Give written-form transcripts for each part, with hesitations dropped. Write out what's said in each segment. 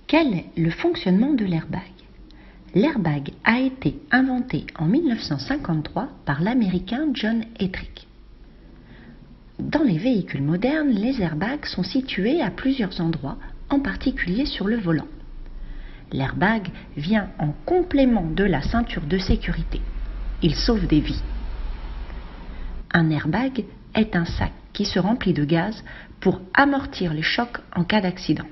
Quel est le fonctionnement de l'airbag? L'airbag a été inventé en 1953 par l'Américain John Heydrich. Dans les véhicules modernes, les airbags sont situés à plusieurs endroits, en particulier sur le volant. L'airbag vient en complément de la ceinture de sécurité. Il sauve des vies. Un airbag est un sac qui se remplit de gaz pour amortir les chocs en cas d'accident.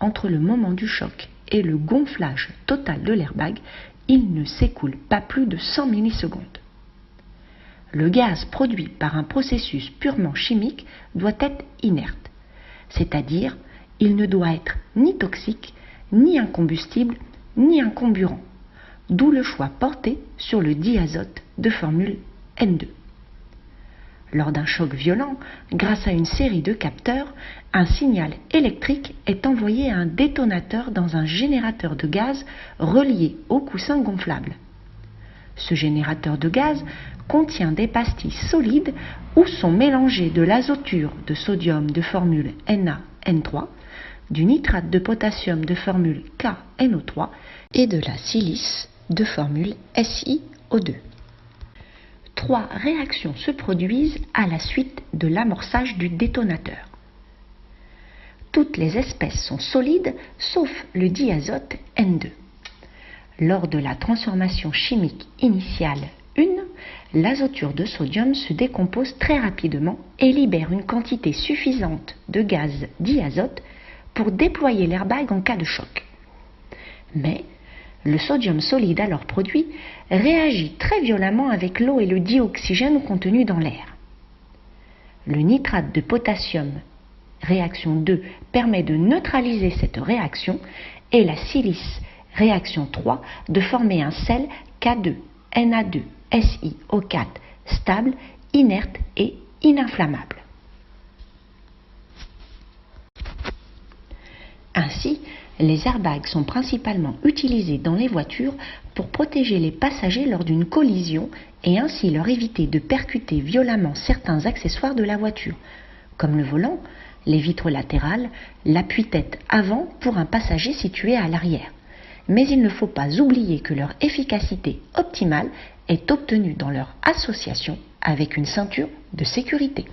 Entre le moment du choc et le gonflage total de l'airbag, il ne s'écoule pas plus de 100 millisecondes. Le gaz produit par un processus purement chimique doit être inerte, c'est-à-dire il ne doit être ni toxique, ni un combustible, ni un comburant, d'où le choix porté sur le diazote de formule N2. Lors d'un choc violent, grâce à une série de capteurs, un signal électrique est envoyé à un détonateur dans un générateur de gaz relié au coussin gonflable. Ce générateur de gaz contient des pastilles solides où sont mélangées de l'azoture de sodium de formule NaN3, du nitrate de potassium de formule KNO3 et de la silice de formule SiO2. 3 réactions se produisent à la suite de l'amorçage du détonateur. Toutes les espèces sont solides sauf le diazote N2. Lors de la transformation chimique initiale 1, l'azoture de sodium se décompose très rapidement et libère une quantité suffisante de gaz diazote pour déployer l'airbag en cas de choc. Mais le sodium solide alors produit réagit très violemment avec l'eau et le dioxygène contenus dans l'air. Le nitrate de potassium, réaction 2, permet de neutraliser cette réaction et la silice, réaction 3, de former un sel K2Na2SiO4 stable, inerte et ininflammable. Ainsi, les airbags sont principalement utilisés dans les voitures pour protéger les passagers lors d'une collision et ainsi leur éviter de percuter violemment certains accessoires de la voiture, comme le volant, les vitres latérales, l'appui-tête avant pour un passager situé à l'arrière. Mais il ne faut pas oublier que leur efficacité optimale est obtenue dans leur association avec une ceinture de sécurité.